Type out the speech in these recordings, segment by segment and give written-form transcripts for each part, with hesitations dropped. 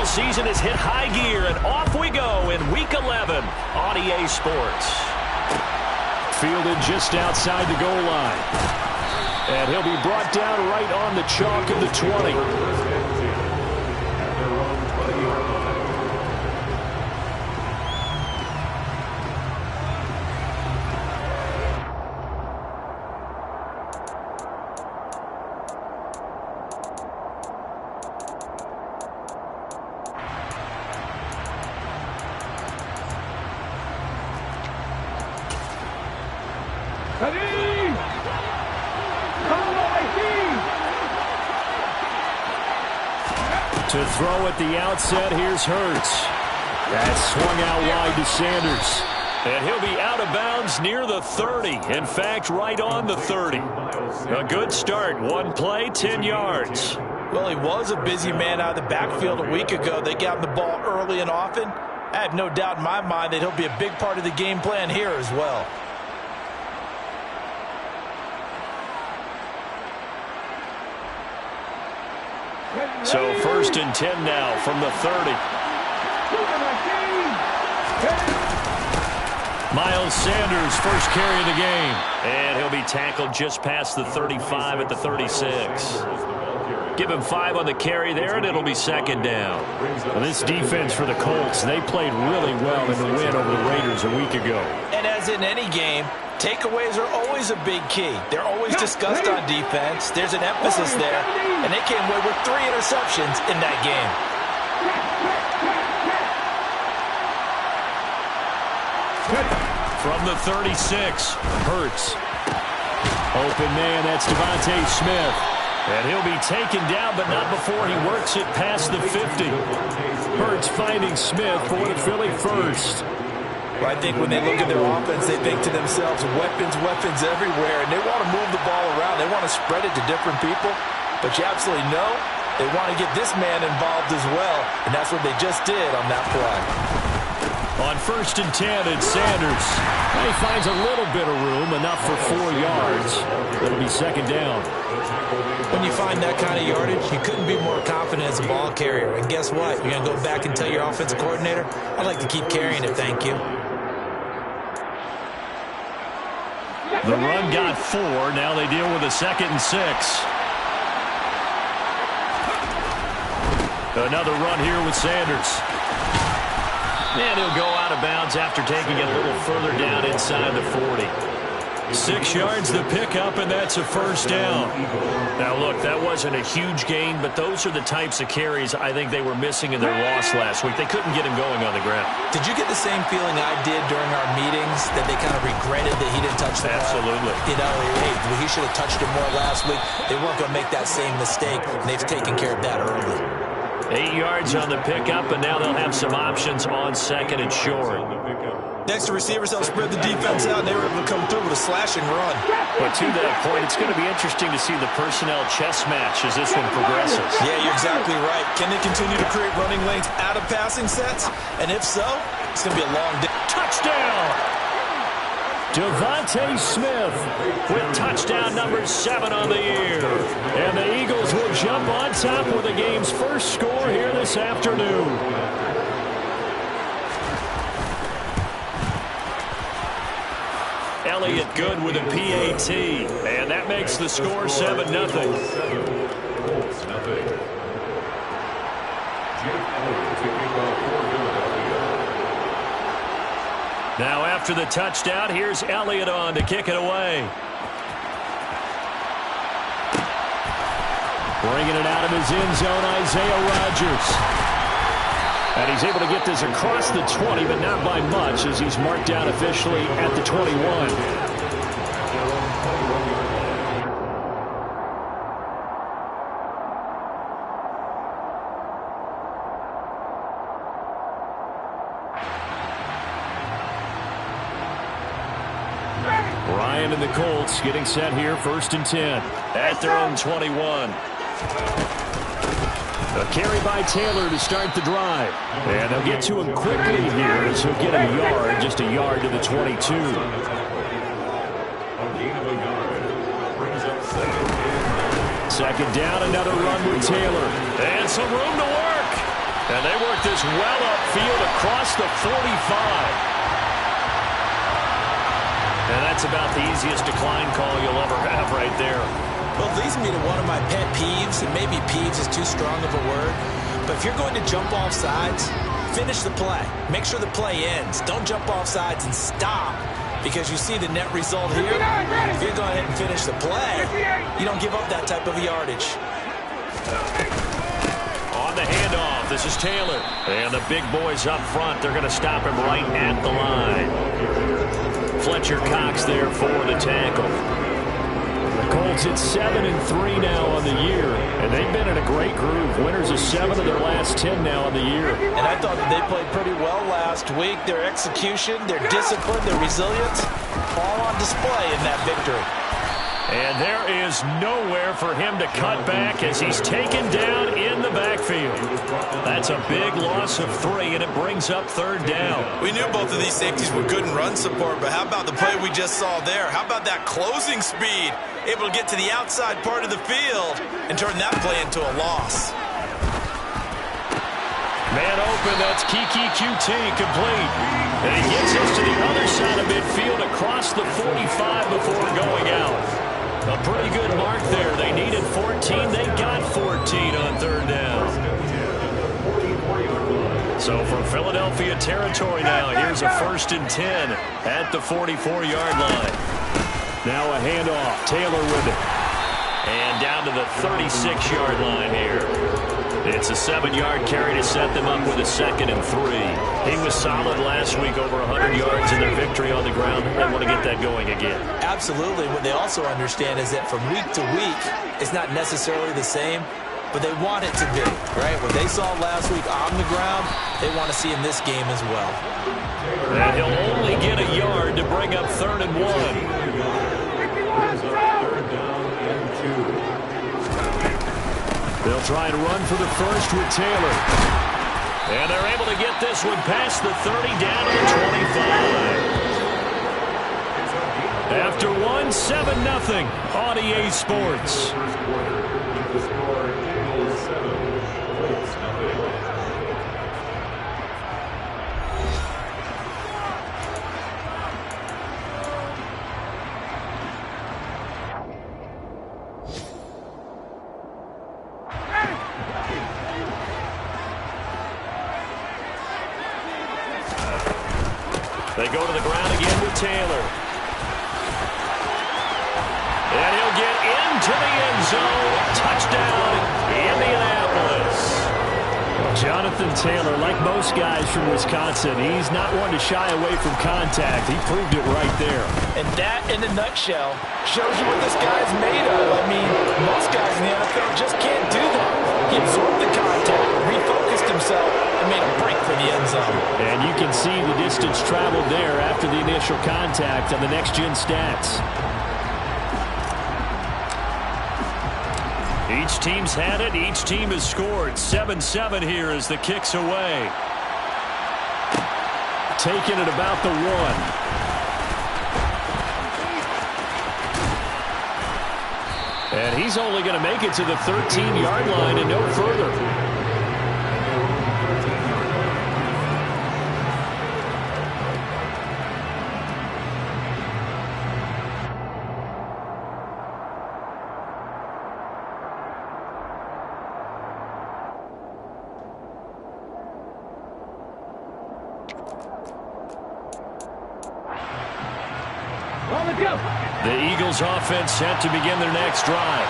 season has hit high gear, and off we go in Week 11 on EA Sports. Fielded just outside the goal line. And he'll be brought down right on the chalk of the 20. To throw at the outset, here's Hurts. That's swung out wide to Sanders. And he'll be out of bounds near the 30. In fact, right on the 30. A good start. One play, 10 yards. Well, he was a busy man out of the backfield a week ago. They got him the ball early and often. I have no doubt in my mind that he'll be a big part of the game plan here as well. So 1st and 10 now from the 30. Miles Sanders, first carry of the game. And he'll be tackled just past the 35 at the 36. Give him 5 on the carry there, and it'll be 2nd down. Well, this defense for the Colts, they played really well in the win over the Raiders a week ago. And as in any game, takeaways are always a big key. They're always discussed on defense. There's an emphasis there, and they came away with 3 interceptions in that game. From the 36, Hurts. Open man, that's Devontae Smith. and he'll be taken down, but not before he works it past the 50. Hurts finding Smith for the Philly first. Well, I think when they look at their offense, they think to themselves, weapons, weapons everywhere, and they want to move the ball around. They want to spread it to different people, but you absolutely know they want to get this man involved as well, and that's what they just did on that play. On 1st and 10, it's Sanders. He finds a little bit of room, enough for 4 yards. It'll be 2nd down. When you find that kind of yardage, you couldn't be more confident as a ball carrier. And guess what? You're going to go back and tell your offensive coordinator, I'd like to keep carrying it, thank you. The run got 4. Now they deal with a 2nd and 6. Another run here with Sanders. And he'll go out of bounds after taking it a little further down inside the 40. 6 yards the pickup, and that's a 1st down. Now, look, that wasn't a huge gain, but those are the types of carries I think they were missing in their loss last week. They couldn't get him going on the ground. Did you get the same feeling I did during our meetings, that they kind of regretted that he didn't touch the ball? Absolutely. You know, hey, he should have touched it more last week. They weren't going to make that same mistake, and they've taken care of that early. 8 yards on the pickup, and now they'll have some options on 2nd and short. Next, the receivers help spread the defense out, and they were able to come through with a slashing run. But to that point, it's going to be interesting to see the personnel chess match as this one progresses. Yeah, you're exactly right. Can they continue to create running lanes out of passing sets? And if so, it's going to be a long day. Touchdown! Devontae Smith with touchdown number 7 on the year. And the Eagles will jump on top with the game's first score here this afternoon. Elliott good with a PAT. And that makes the score 7-0. Now after the touchdown, here's Elliott on to kick it away. Bringing it out of his end zone, Isaiah Rodgers. And he's able to get this across the 20, but not by much, as he's marked down officially at the 21. Ryan and the Colts getting set here, 1st and 10. At their own 21. A carry by Taylor to start the drive. And they'll get to him quickly here as he'll get a yard, just a yard to the 22. 2nd down, another run with Taylor. And some room to work. And they work this well upfield across the 45. And that's about the easiest decline call you'll ever have right there. Well, it leads me to one of my pet peeves, and maybe peeves is too strong of a word, but if you're going to jump off sides, finish the play. Make sure the play ends. Don't jump off sides and stop, because you see the net result here. If you go ahead and finish the play, you don't give up that type of yardage. On the handoff, this is Taylor. And the big boys up front, they're going to stop him right at the line. Fletcher Cox there for the tackle. The Colts at 7-3 now on the year, and they've been in a great groove. Winners of 7 of their last 10 now on the year. And I thought that they played pretty well last week. Their execution, their discipline, their resilience, all on display in that victory. And there is nowhere for him to cut back as he's taken down in the backfield. That's a big loss of 3, and it brings up 3rd down. We knew both of these safeties were good in run support, but how about the play we just saw there? How about that closing speed? Able to get to the outside part of the field and turn that play into a loss. Man open, that's Kiki QT complete. And he gets us to the other side of midfield across the 45 before going out. A pretty good mark there. They needed 14. They got 14 on 3rd down. So for Philadelphia territory now, here's a 1st and 10 at the 44-yard line. Now a handoff. Taylor with it. And down to the 36-yard line here. It's a 7-yard carry to set them up with a 2nd and 3. He was solid last week, over 100 yards in their victory on the ground. They want to get that going again. Absolutely. What they also understand is that from week to week, it's not necessarily the same, but they want it to be, right? What they saw last week on the ground, they want to see in this game as well. And he'll only get a yard to bring up 3rd and 1. They'll try and run for the first with Taylor. And they're able to get this one past the 30, down to the 25. After 1, 7-0 on EA Sports. They go to the ground again with Taylor. And he'll get into the end zone. Touchdown, Indianapolis. Jonathan Taylor, like most guys from Wisconsin, he's not one to shy away from contact. He proved it right there. And that, in a nutshell, shows you what this guy's made of. I mean, most guys in the NFL just can't do that. He absorbed the contact, refocused himself, and made a break for the end zone. And you can see the distance traveled there after the initial contact on the next-gen stats. Each team's had it. Each team has scored. 7-7 here as the kick's away. Taken at about the 1. And he's only going to make it to the 13-yard line and no further. The Eagles offense set to begin their next drive.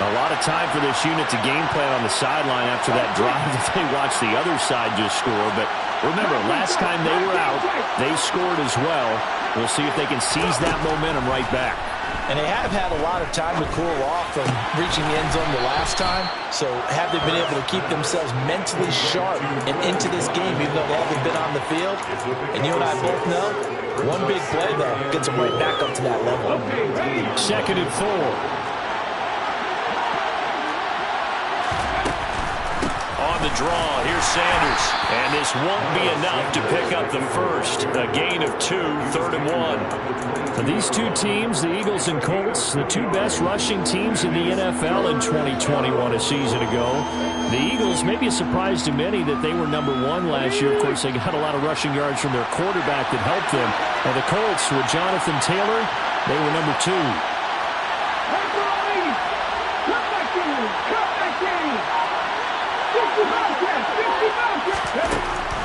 A lot of time for this unit to game plan on the sideline after that drive that they watched the other side just score. But remember, last time they were out, they scored as well. We'll see if they can seize that momentum right back. And they have had a lot of time to cool off from reaching the end zone the last time. So have they been able to keep themselves mentally sharp and into this game, even though they haven't been on the field? And you and I both know, one big play, though, gets them right back up to that level. 2nd and 4. On on the draw. Here's Sanders. And this won't be enough to pick up the first. A gain of 2, 3rd and 1. And these two teams, the Eagles and Colts, the two best rushing teams in the NFL in 2021 a season ago. The Eagles, maybe a surprise to many that they were #1 last year. Of course, they got a lot of rushing yards from their quarterback that helped them. And the Colts, with Jonathan Taylor, they were #2.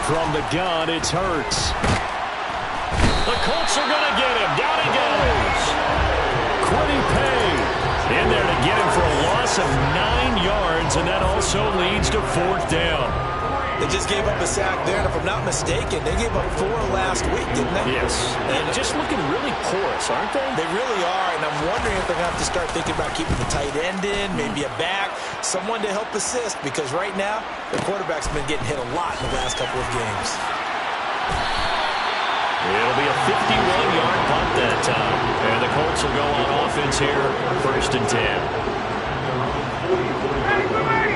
From the gun, it's Hurts. The Colts are going to get him. Down he goes. Quiddy Pay in there to get him for a loss of 9 yards, and that also leads to 4th down. They just gave up a sack there, and if I'm not mistaken, they gave up 4 last week, didn't they? Yes. And just looking really porous, aren't they? They really are, and I'm wondering if they're going to have to start thinking about keeping the tight end in, maybe a back, someone to help assist, because right now, the quarterback's been getting hit a lot in the last couple of games. It'll be a 51-yard punt that time. And the Colts will go on offense here, 1st and 10.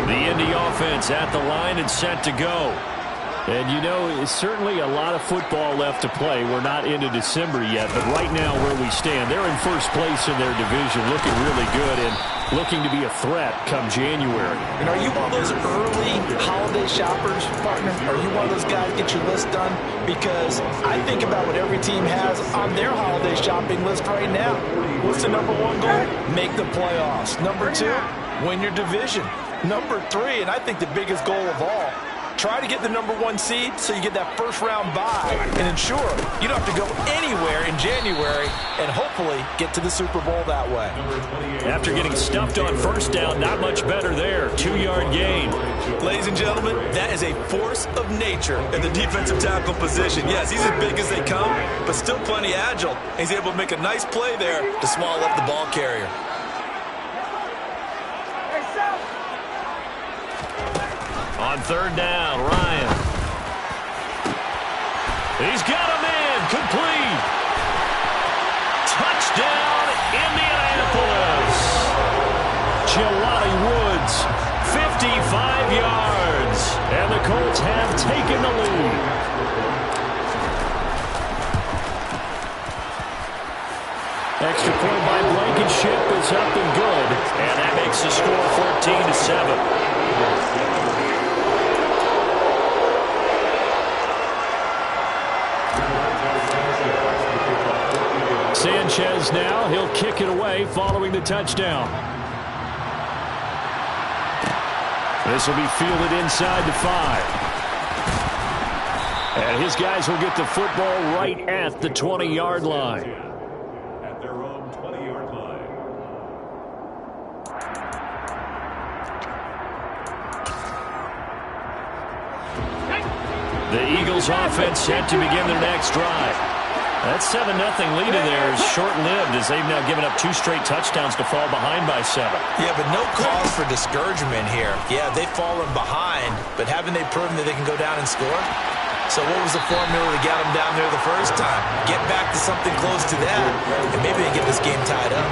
The Indy offense at the line and set to go. And, you know, it's certainly a lot of football left to play. We're not into December yet, but right now where we stand, they're in first place in their division, looking really good and looking to be a threat come January. And are you one of those early holiday shoppers, partner? Are you one of those guys get your list done? Because I think about what every team has on their holiday shopping list right now. What's the #1 goal? Make the playoffs. #2, win your division. #3, and I think the biggest goal of all, try to get the #1 seed so you get that first-round bye and ensure you don't have to go anywhere in January and hopefully get to the Super Bowl that way. After getting stuffed on 1st down, not much better there. 2-yard gain. Ladies and gentlemen, that is a force of nature in the defensive tackle position. Yes, he's as big as they come, but still plenty agile. He's able to make a nice play there to swallow up the ball carrier. On 3rd down, Ryan. He's got a man, complete. Touchdown, Indianapolis. Jelani Woods, 55 yards. And the Colts have taken the lead. Extra point by Blankenship is up and good. And that makes the score 14-7. Sanchez now, he'll kick it away following the touchdown. This will be fielded inside the 5. And his guys will get the football right at the 20-yard line. At their own 20-yard line. The Eagles offense set to begin their next drive. That 7-0 lead in there is short-lived as they've now given up 2 straight touchdowns to fall behind by 7. Yeah, but no cause for discouragement here. Yeah, they've fallen behind, but haven't they proven that they can go down and score? So what was the formula to get them down there the first time? Get back to something close to that, and maybe they get this game tied up.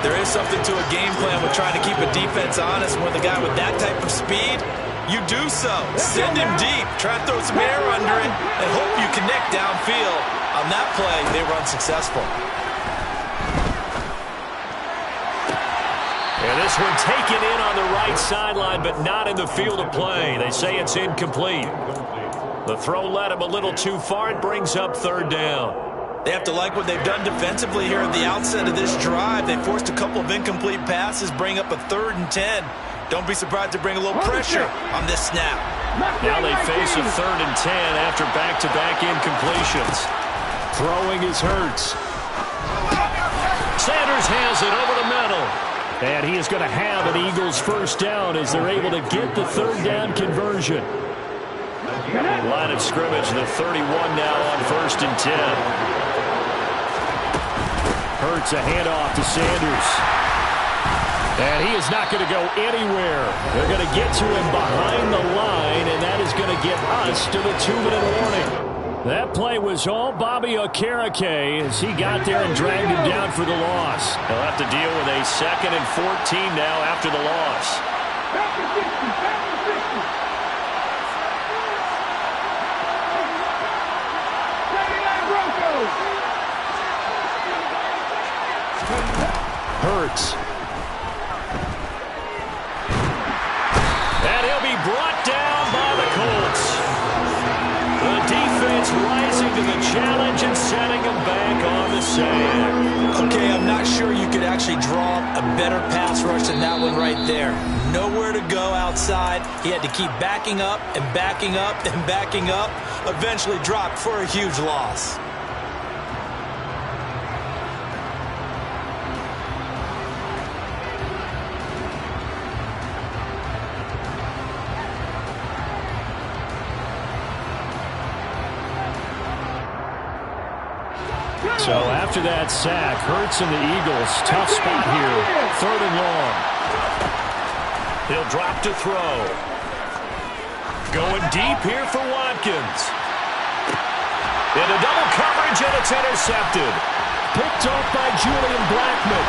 There is something to a game plan with trying to keep a defense honest. When the guy with that type of speed, you do so. Send him deep. Try to throw some air under it and hope you connect downfield. On that play, they were unsuccessful. And this one taken in on the right sideline, but not in the field of play. They say it's incomplete. The throw led him a little too far. It brings up 3rd down. They have to like what they've done defensively here at the outset of this drive. They forced a couple of incomplete passes, bring up a 3rd and 10. Don't be surprised to bring a little pressure on this snap. Now they face a 3rd and 10 after back-to-back incompletions. Throwing is Hurts. Sanders has it over the middle. And he is going to have an Eagles first down as they're able to get the 3rd down conversion. Line of scrimmage, the 31 now on 1st and 10. Hurts a handoff to Sanders. And he is not going to go anywhere. They're going to get to him behind the line, and that is going to get us to the 2-minute warning. That play was all Bobby Okereke as he got there and dragged him down for the loss. They'll have to deal with a 2nd and 14 now after the loss. Hurts. And he'll be brought down by the Colts. The defense rising to the challenge and setting him back on the sand. Okay, I'm not sure you could actually draw a better pass rush than that one right there. Nowhere to go outside. He had to keep backing up and backing up and backing up. Eventually dropped for a huge loss. So after that sack, Hurts and the Eagles, tough spot here, 3rd and long. He'll drop to throw. Going deep here for Watkins. Into double coverage, and it's intercepted. Picked off by Julian Blackmon.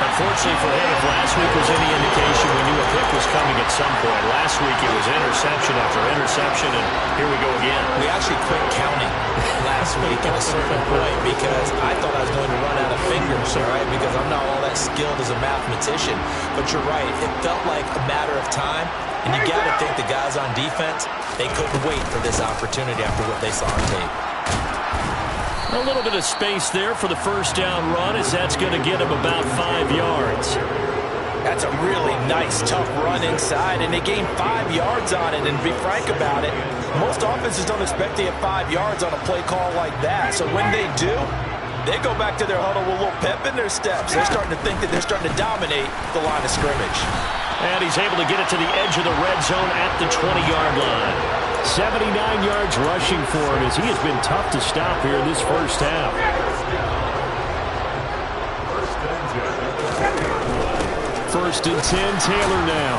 Unfortunately for him, if last week was any indication, we knew a pick was coming at some point. Last week it was interception after interception, and here we go again. We actually quit counting last week at a certain point because I thought I was going to run out of fingers, all right, because I'm not all that skilled as a mathematician. But you're right, it felt like a matter of time, and you got to think the guys on defense, they couldn't wait for this opportunity after what they saw on tape. A little bit of space there for the first down run, as that's going to get him about 5 yards. That's a really nice, tough run inside, and they gained 5 yards on it. And to be frank about it, most offenses don't expect to get 5 yards on a play call like that. So when they do, they go back to their huddle with a little pep in their steps. They're starting to think that they're starting to dominate the line of scrimmage. And he's able to get it to the edge of the red zone at the 20-yard line. 79 yards rushing for him, as he has been tough to stop here in this first half. First and 10, Taylor now.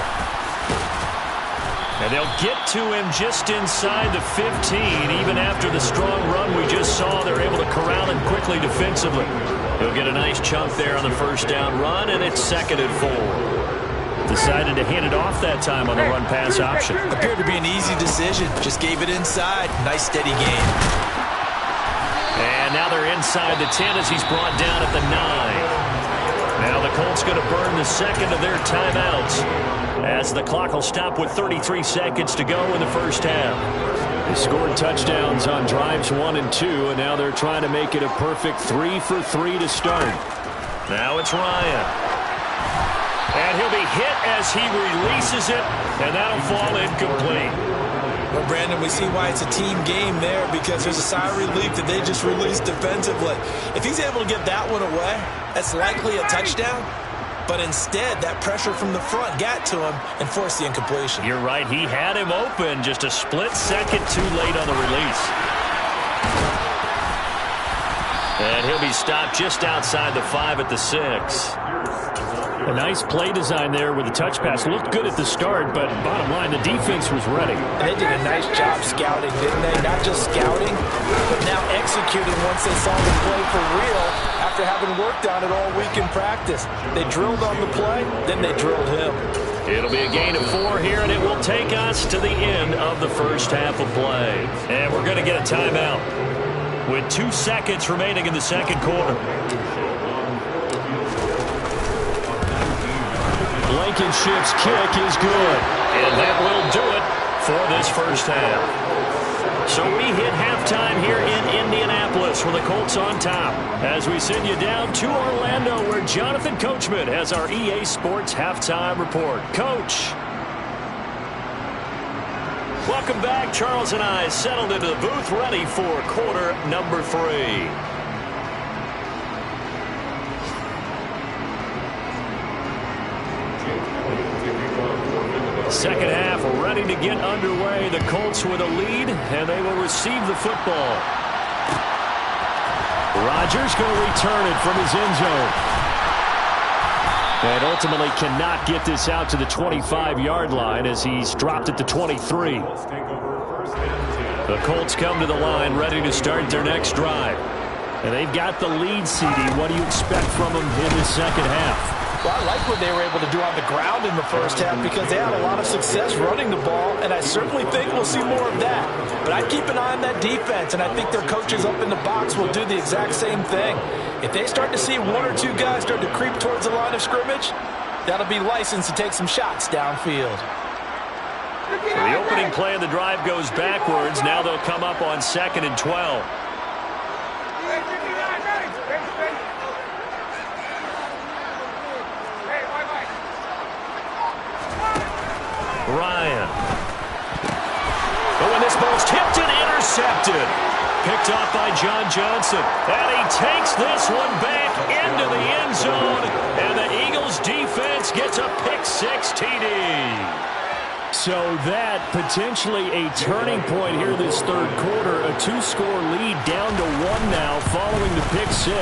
And they'll get to him just inside the 15. Even after the strong run we just saw, they're able to corral him quickly defensively. He'll get a nice chunk there on the first down run, and it's 2nd and 4. Decided to hand it off that time on the run-pass option. Appeared to be an easy decision. Just gave it inside. Nice, steady game. And now they're inside the 10 as he's brought down at the 9. Now the Colts going to burn the second of their timeouts, as the clock will stop with 33 seconds to go in the first half. They scored touchdowns on drives 1 and 2, and now they're trying to make it a perfect 3 for 3 to start. Now it's Ryan. And he'll be hit as he releases it, and that'll fall incomplete. Well, Brandon, we see why it's a team game there, because there's a sigh of relief that they just released defensively. If he's able to get that one away, that's likely a touchdown. But instead, that pressure from the front got to him and forced the incompletion. You're right. He had him open, just a split second too late on the release. And he'll be stopped just outside the 5 at the 6. A nice play design there with the touch pass. Looked good at the start, but bottom line, the defense was ready. And they did a nice job scouting, didn't they? Not just scouting, but now executing once they saw the play for real after having worked on it all week in practice. They drilled on the play, then they drilled him. It'll be a gain of 4 here, and it will take us to the end of the first half of play. And we're going to get a timeout with 2 seconds remaining in the second quarter. Blankenship's kick is good. And that will do it for this first half. So we hit halftime here in Indianapolis with the Colts on top, as we send you down to Orlando, where Jonathan Coachman has our EA Sports halftime report. Coach. Welcome back. Charles and I settled into the booth, ready for quarter number 3. Second half ready to get underway. The Colts with a lead, and they will receive the football. Rodgers going to return it from his end zone. And ultimately cannot get this out to the 25-yard line, as he's dropped at the 23. The Colts come to the line ready to start their next drive. And they've got the lead, CD. What do you expect from them in the second half? Well, I like what they were able to do on the ground in the first half because they had a lot of success running the ball, and I certainly think we'll see more of that. But I'd keep an eye on that defense, and I think their coaches up in the box will do the exact same thing. If they start to see one or two guys start to creep towards the line of scrimmage, that'll be licensed to take some shots downfield. So the opening play of the drive goes backwards. Now they'll come up on 2nd and 12. Ryan. But when this ball's tipped and intercepted. Picked off by John Johnson. And he takes this one back into the end zone. And the Eagles defense gets a pick-6 TD. So that potentially a turning point here this third quarter. A 2-score lead down to 1 now following the pick-6.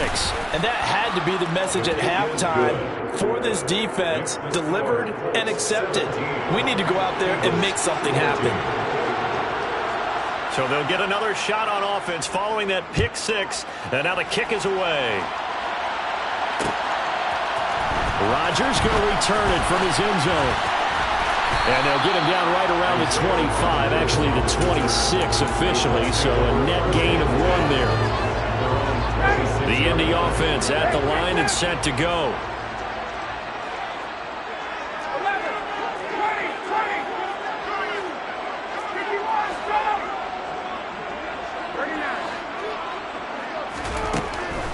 And that had to be the message at halftime for this defense. Delivered and accepted. We need to go out there and make something happen. So they'll get another shot on offense following that pick-6. And now the kick is away. Rodgers going to return it from his end zone. And they'll get him down right around the 25, actually the 26 officially, so a net gain of 1 there. The Indy offense at the line and set to go.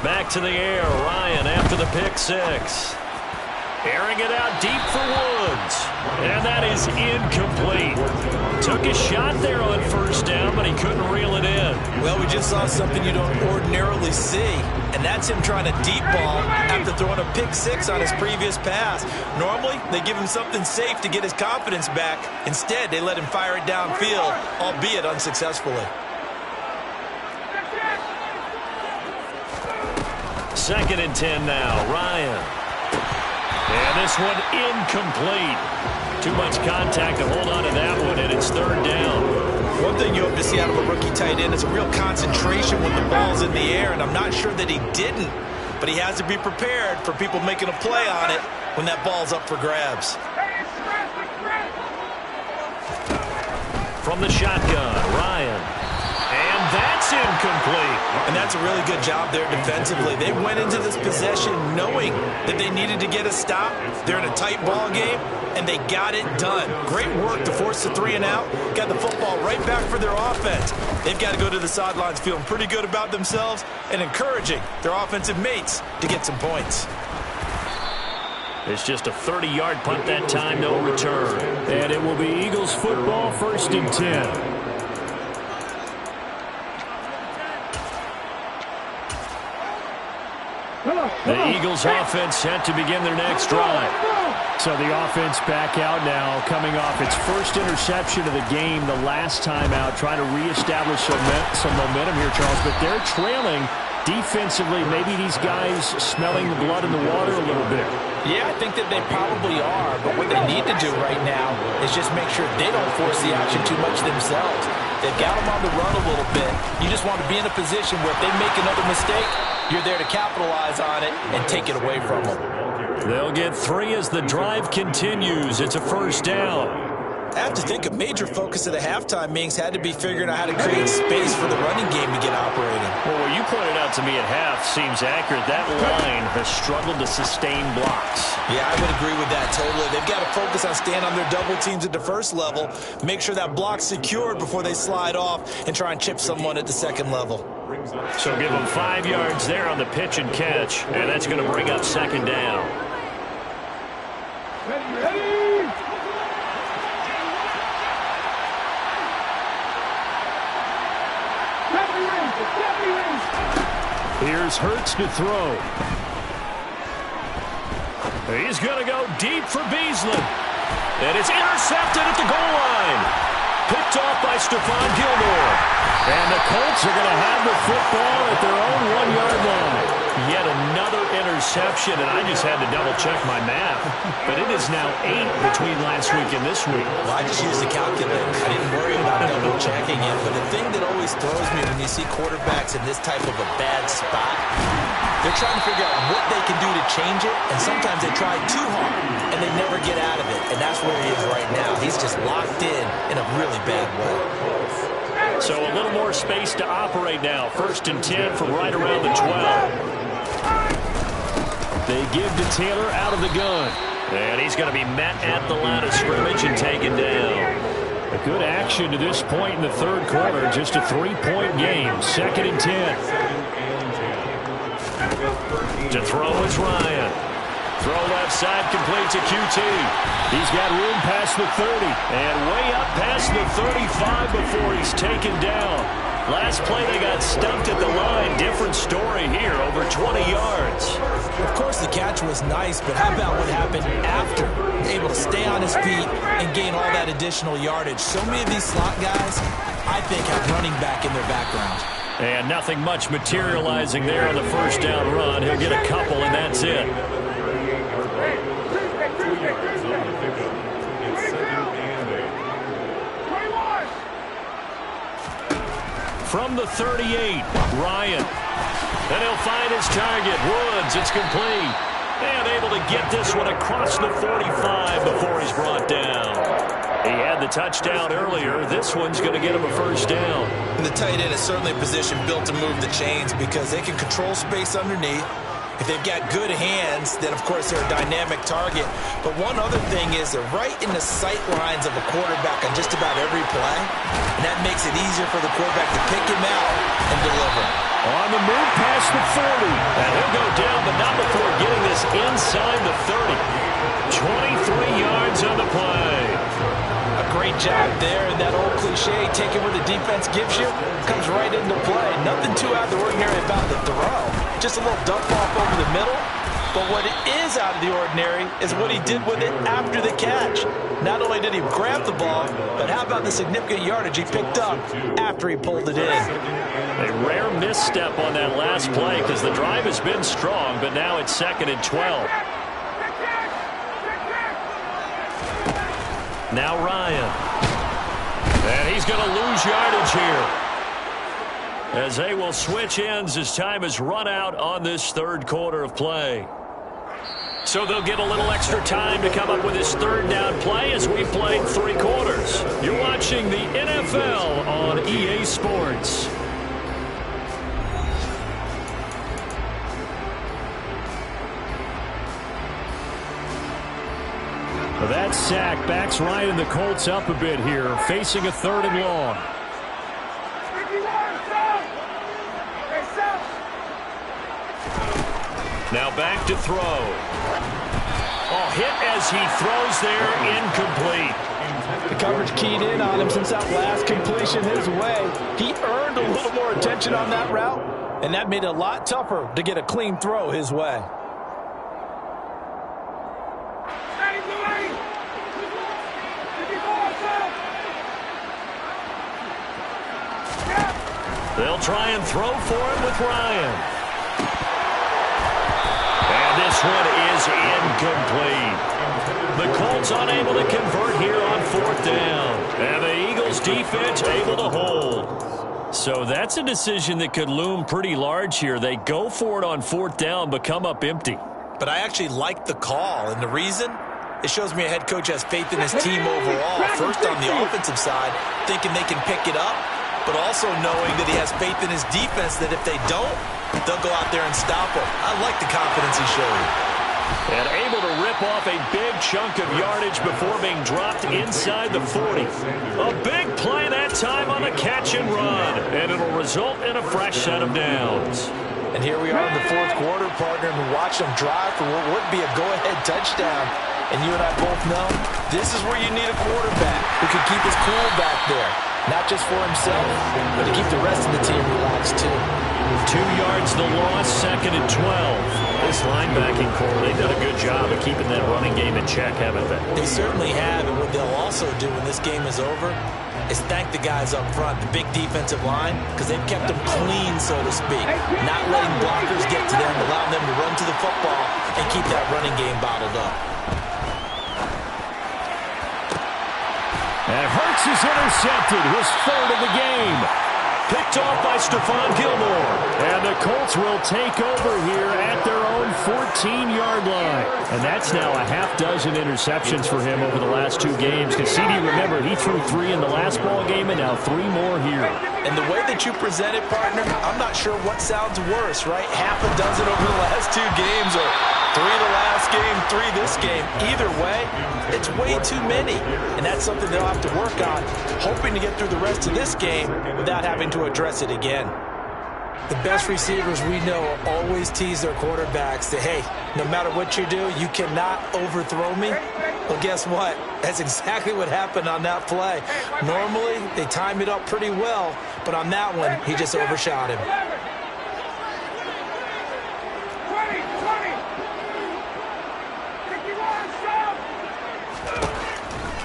Back to the air, Ryan after the pick-6. Airing it out deep for Woods. And that is incomplete. Took a shot there on first down, but he couldn't reel it in. Well, we just saw something you don't ordinarily see, and that's him trying to deep ball after throwing a pick-6 on his previous pass. Normally, they give him something safe to get his confidence back. Instead, they let him fire it downfield, albeit unsuccessfully. 2nd and 10 now, Ryan. And this one incomplete. Too much contact to hold on to that one, and it's 3rd down. One thing you hope to see out of a rookie tight end is a real concentration when the ball's in the air, and I'm not sure that he didn't, but he has to be prepared for people making a play on it when that ball's up for grabs. From the shotgun, Ryan. And that's incomplete. And that's a really good job there defensively. They went into this possession knowing that they needed to get a stop. They're in a tight ball game, and they got it done. Great work to force the 3 and out. Got the football right back for their offense. They've got to go to the sidelines feeling pretty good about themselves and encouraging their offensive mates to get some points. It's just a 30-yard punt that time, no return. And it will be Eagles football, 1st and 10. The Eagles offense set to begin their next drive. So the offense back out now, coming off its first interception of the game the last time out, trying to reestablish some momentum here, Charles. But they're trailing defensively. Maybe these guys smelling the blood in the water a little bit. Yeah, I think that they probably are. But what they need to do right now is just make sure they don't force the action too much themselves. They've got them on the run a little bit. You just want to be in a position where if they make another mistake, you're there to capitalize on it and take it away from them. They'll get 3 as the drive continues. It's a 1st down. I have to think a major focus of the halftime meetings had to be figuring out how to create space for the running game to get operating. Well, what you pointed out to me at half seems accurate. That line has struggled to sustain blocks. Yeah, I would agree with that totally. They've got to focus on staying on their double teams at the first level, make sure that block's secured before they slide off and try and chip someone at the second level. So give them 5 yards there on the pitch and catch, and that's going to bring up 2nd down. Here's Hurts to throw. He's going to go deep for Beasley. And it's intercepted at the goal line. Picked off by Stephon Gilmore. And the Colts are going to have the football at their own 1-yard line. Yet another interception, and I just had to double-check my math. But it is now 8 between last week and this week. Well, I just used the calculator. I didn't worry about double-checking it. But the thing that always throws me when you see quarterbacks in this type of a bad spot, they're trying to figure out what they can do to change it, and sometimes they try too hard, and they never get out of it. And that's where he is right now. He's just locked in a really bad way. So a little more space to operate now. 1st and 10 from right around the 12. They give to Taylor out of the gun. And he's going to be met at the line of scrimmage and taken down. A good action to this point in the 3rd quarter. Just a 3-point game. 2nd and 10. To throw is Ryan. Throw left side, complete to QT. He's got room past the 30 and way up past the 35 before he's taken down. Last play, they got stumped at the line. Different story here, over 20 yards. Of course, the catch was nice, but how about what happened after? Able to stay on his feet and gain all that additional yardage. So many of these slot guys, I think, have running back in their background. And nothing much materializing there on the 1st down run. He'll get a couple, and that's it. From the 38, Ryan. And he'll find his target, Woods. It's complete. And able to get this one across the 45 before he's brought down. He had the touchdown earlier. This one's going to get him a 1st down. And the tight end is certainly a position built to move the chains because they can control space underneath. If they've got good hands, then, of course, they're a dynamic target. But one other thing is they're right in the sight lines of a quarterback on just about every play. And that makes it easier for the quarterback to pick him out and deliver. On the move past the 40. And he'll go down, but not before getting this inside the 30. 23 yards on the play. A great job there, and that old cliche, taking what the defense gives you, comes right into play. Nothing too out of the ordinary about the throw. Just a little dump off over the middle. But what is out of the ordinary is what he did with it after the catch. Not only did he grab the ball, but how about the significant yardage he picked up after he pulled it in. A rare misstep on that last play because the drive has been strong, but now it's 2nd and 12. Now Ryan. And he's going to lose yardage here, as they will switch ends as time has run out on this 3rd quarter of play. So they'll get a little extra time to come up with this 3rd down play as we played 3 quarters. You're watching the NFL on EA Sports. That sack backs Ryan and the Colts up a bit here, facing a 3rd and long. Now back to throw. Oh, hit as he throws there, incomplete. The coverage keyed in on him since that last completion his way. He earned a little more attention on that route, and that made it a lot tougher to get a clean throw his way. They'll try and throw for him with Ryan. And this one is incomplete. The Colts unable to convert here on 4th down. And the Eagles defense able to hold. So that's a decision that could loom pretty large here. They go for it on 4th down, but come up empty. But I actually like the call, and the reason? It shows me a head coach has faith in his team overall. First on the offensive side, thinking they can pick it up, but also knowing that he has faith in his defense that if they don't, they'll go out there and stop him. I like the confidence he showed. And able to rip off a big chunk of yardage before being dropped inside the 40. A big play that time on the catch and run. And it'll result in a fresh set of downs. And here we are in the 4th quarter, partner, and watch them drive for what would be a go-ahead touchdown. And you and I both know this is where you need a quarterback who can keep his cool back there. Not just for himself, but to keep the rest of the team relaxed too. 2 yards the loss, 2nd and 12. This linebacking core, they've done a good job of keeping that running game in check, haven't they? They certainly have, and what they'll also do when this game is over, is thank the guys up front, the big defensive line, because they've kept them clean, so to speak. Not letting blockers get to them, allowing them to run to the football and keep that running game bottled up. And Hurts is intercepted, his third of the game. Picked off by Stephon Gilmore. And the Colts will take over here at their own 14-yard line. And that's now a half dozen interceptions for him over the last 2 games. Because CD, remember, he threw 3 in the last ball game and now 3 more here. And the way that you present it, partner, I'm not sure what sounds worse, right? Half a dozen over the last 2 games, or 3 the last game, 3 this game. Either way, it's way too many. And that's something they'll have to work on, hoping to get through the rest of this game without having to address it again. The best receivers we know always tease their quarterbacks that, hey, no matter what you do, you cannot overthrow me. Well, guess what? That's exactly what happened on that play. Normally, they time it up pretty well, but on that one, he just overshot him.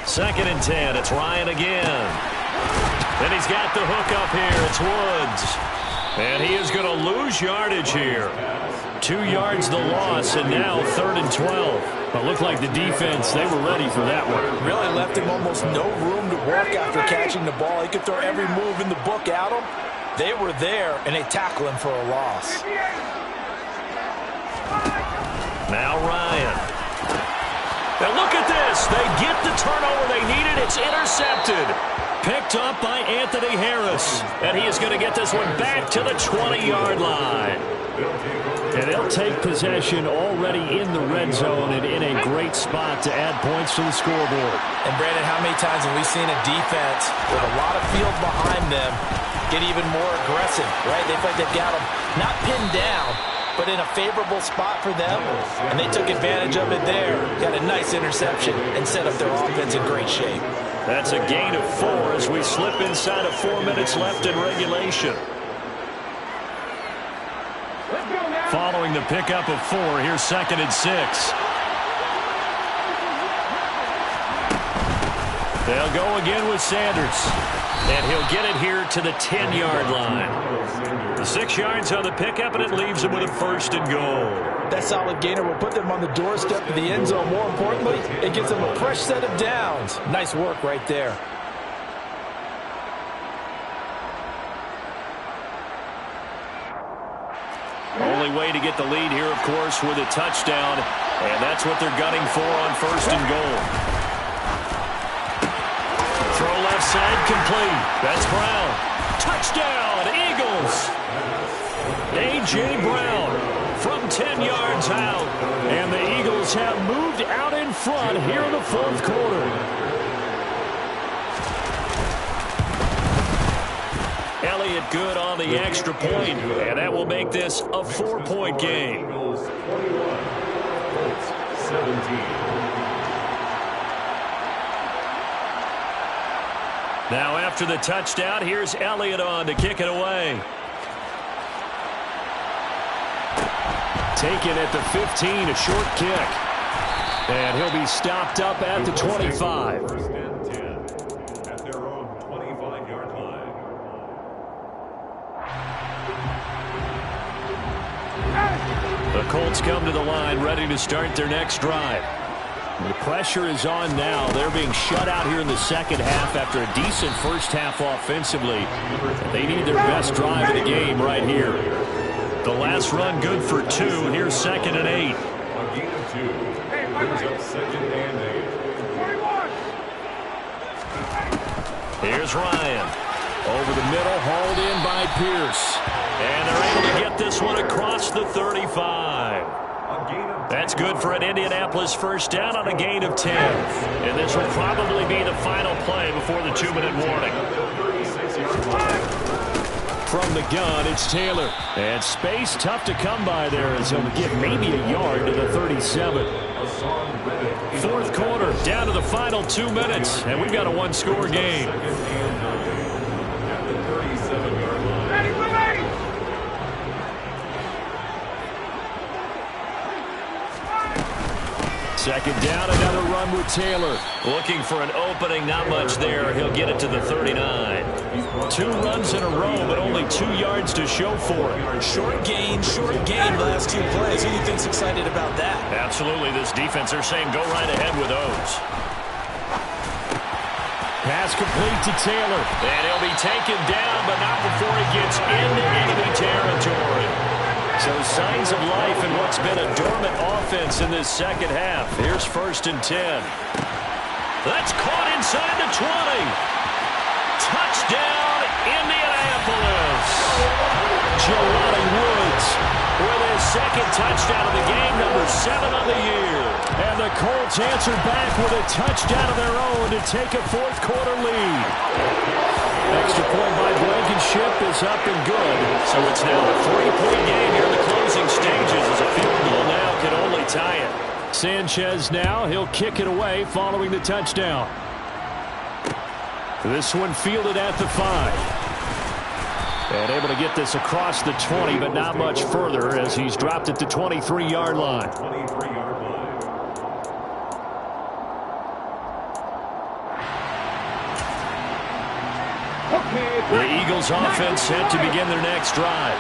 2nd and 10. It's Ryan again. And he's got the hook up here. It's Woods. And he is going to lose yardage here. 2 yards the loss, and now 3rd and 12. But looked like the defense, they were ready for that one. Really left him almost no room to work after catching the ball. He could throw every move in the book at him. They were there, and they tackle him for a loss. Now Ryan. And look at this. They get the turnover they needed. It's intercepted. Picked up by Anthony Harris. And he is going to get this one back to the 20-yard line. And they'll take possession already in the red zone and in a great spot to add points to the scoreboard. And, Brandon, how many times have we seen a defense with a lot of field behind them get even more aggressive, right? They feel like they've got them not pinned down, but in a favorable spot for them, and they took advantage of it there. Got a nice interception and set up their offense in great shape. That's a gain of 4 as we slip inside of 4 minutes left in regulation. Following the pickup of 4, here's 2nd and 6. They'll go again with Sanders. And he'll get it here to the 10-yard line. The 6 yards on the pickup, and it leaves him with a 1st and goal. That solid gainer will put them on the doorstep of the end zone. More importantly, it gives them a fresh set of downs. Nice work right there. Only way to get the lead here, of course, with a touchdown. And that's what they're gunning for on 1st and goal. Throw left side complete. That's Brown. Touchdown, Eagles. A.J. Brown from 10 yards out. And the Eagles have moved out in front here in the 4th quarter. Elliott good on the extra point, and that will make this a 4-point game. 17. Now after the touchdown, here's Elliott on to kick it away. Taken at the 15, a short kick. And he'll be stopped up at the 25. 1st and 10 at their own 25-yard line. The Colts come to the line ready to start their next drive. The pressure is on now. They're being shut out here in the 2nd half after a decent 1st half offensively. They need their best drive of the game right here. The last run good for 2. Here's 2nd and 8. A gain of 2. Brings up 2nd and 8. Here's Ryan. Over the middle, hauled in by Pierce. And they're able to get this one across the 35. That's good for an Indianapolis 1st down on a gain of 10. And this will probably be the final play before the 2-minute warning. From the gun, it's Taylor. And space tough to come by there as he'll get maybe a yard to the 37. 4th quarter, down to the final 2 minutes. And we've got a 1-score game. Second down, another run with Taylor. Looking for an opening, not much there. He'll get it to the 39. 2 runs in a row, but only 2 yards to show for it. Short gain, the last 2 plays. Who do you think's excited about that? Absolutely, this defense, they're saying go right ahead with those. Pass complete to Taylor. And he'll be taken down, but not before he gets into enemy territory. So signs of life in what's been a dormant offense in this second half. Here's 1st and 10. That's caught inside the 20. Touchdown, Indianapolis. Jelani Woods with his 2nd touchdown of the game, number 7 on the year. And the Colts answer back with a touchdown of their own to take a 4th quarter lead. Extra point by Blankenship is up and good. So it's now a 3-point game here in the closing stages as a field goal now can only tie it. Sanchez now, he'll kick it away following the touchdown. This one fielded at the 5. And able to get this across the 20, but not much further as he's dropped it to 23-yard line. 23-yard line. The Eagles offense set to begin their next drive.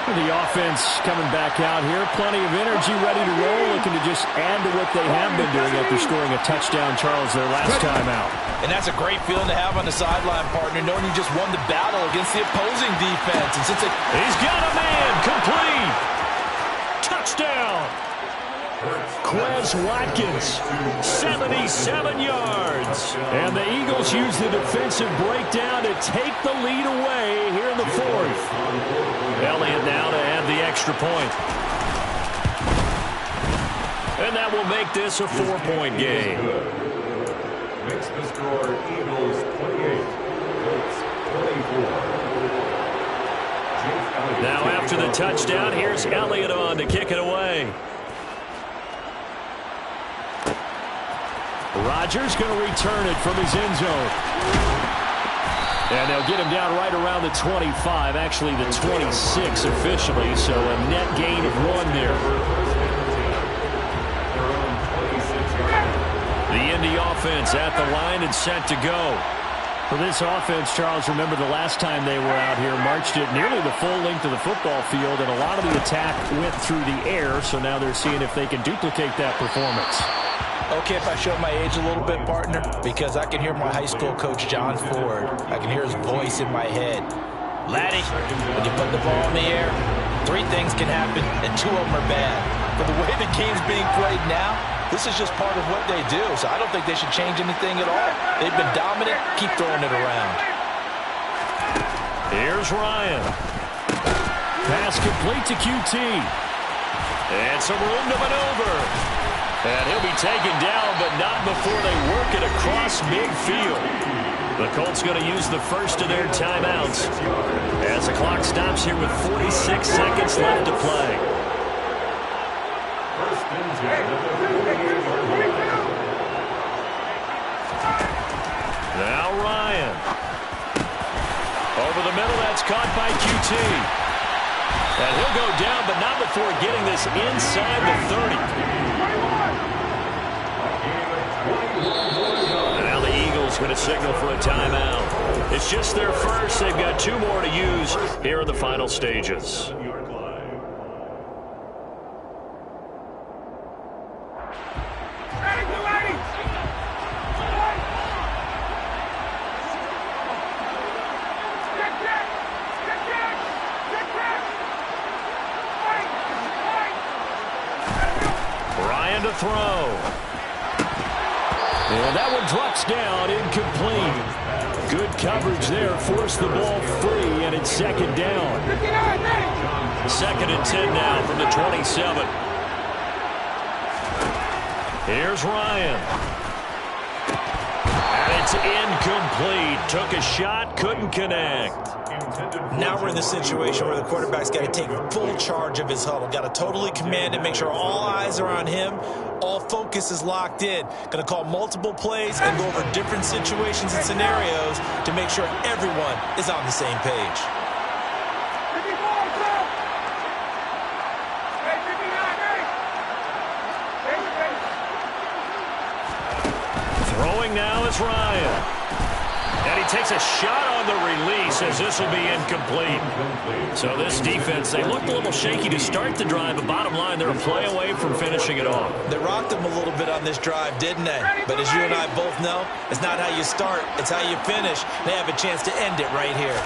The offense coming back out here. Plenty of energy, ready to roll, looking to just add to what they have been doing after scoring a touchdown, Charles, their last time out. And that's a great feeling to have on the sideline, partner, knowing you just won the battle against the opposing defense. And since he's got a man, complete. Touchdown. Quez Watkins, 77 yards. And the Eagles use the defensive breakdown to take the lead away here in the 4th. Elliott now to add the extra point. And that will make this a 4-point game. Makes the score Eagles 28, Colts 24. Now after the touchdown, here's Elliott on to kick it away. Rodgers going to return it from his end zone. And they'll get him down right around the 25, actually the 26 officially, so a net gain of 1 there. The Indy offense at the line and set to go. For this offense, Charles, remember the last time they were out here, marched it nearly the full length of the football field, and a lot of the attack went through the air, so now they're seeing if they can duplicate that performance. okay if I show my age a little bit, partner, because I can hear my high school coach, John Ford. I can hear his voice in my head. Laddie, when you put the ball in the air, 3 things can happen, and 2 of them are bad. But the way the game's being played now, this is just part of what they do, so I don't think they should change anything at all. They've been dominant. Keep throwing it around. Here's Ryan. Pass complete to QT. And some room to maneuver. And he'll be taken down, but not before they work it across midfield. The Colts going to use the first of their timeouts as the clock stops here with 46 seconds left to play. Now Ryan. Over the middle, that's caught by QT. And he'll go down, but not before getting this inside the 30. Now the Eagles going to signal for a timeout. It's just their first. They've got 2 more to use here in the final stages. To throw. And that one drops down, incomplete. Good coverage there, forced the ball free, and it's second down. 2nd and 10 now from the 27. Here's Ryan. And it's incomplete. Took a shot, couldn't connect. Now we're in the situation where the quarterback's got to take full charge of his huddle. Got to totally command it, make sure all eyes are on him. All focus is locked in. Going to call multiple plays and go over different situations and scenarios to make sure everyone is on the same page. Here's Ryan. And he takes a shot on the release as this will be incomplete. So this defense, they looked a little shaky to start the drive, but bottom line, they're a play away from finishing it off. They rocked them a little bit on this drive, didn't they? But as you and I both know, it's not how you start, it's how you finish. They have a chance to end it right here.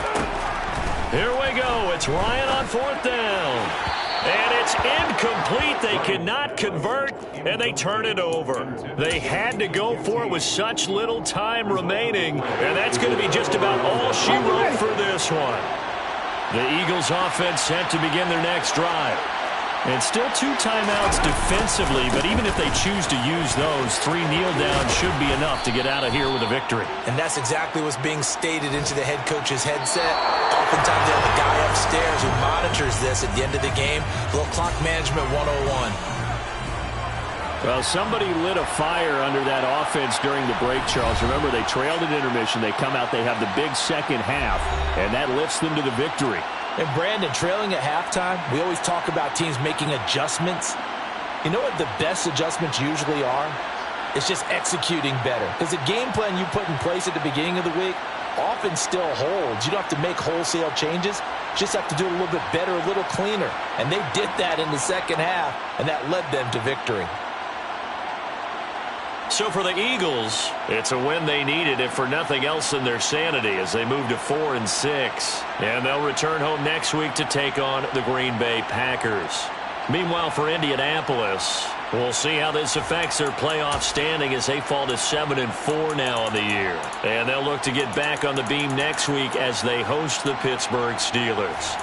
Here we go. It's Ryan on 4th down. And it's incomplete. They cannot convert, and they turn it over. They had to go for it with such little time remaining, and that's going to be just about all she wrote for this one. The Eagles offense set to begin their next drive. And still 2 timeouts defensively, but even if they choose to use those, 3 kneel downs should be enough to get out of here with a victory. And that's exactly what's being stated into the head coach's headset. Oftentimes they have a guy upstairs who monitors this at the end of the game. A little clock management 101. Well, somebody lit a fire under that offense during the break, Charles. Remember, they trailed at intermission. They come out, they have the big second half, and that lifts them to the victory. And Brandon, trailing at halftime, we always talk about teams making adjustments. You know what the best adjustments usually are? It's just executing better. Because the game plan you put in place at the beginning of the week often still holds. You don't have to make wholesale changes. You just have to do it a little bit better, a little cleaner. And they did that in the second half, and that led them to victory. So for the Eagles, it's a win they needed, if for nothing else than their sanity, as they move to 4-6. And they'll return home next week to take on the Green Bay Packers. Meanwhile, for Indianapolis, we'll see how this affects their playoff standing as they fall to 7-4 now on the year. And they'll look to get back on the beam next week as they host the Pittsburgh Steelers.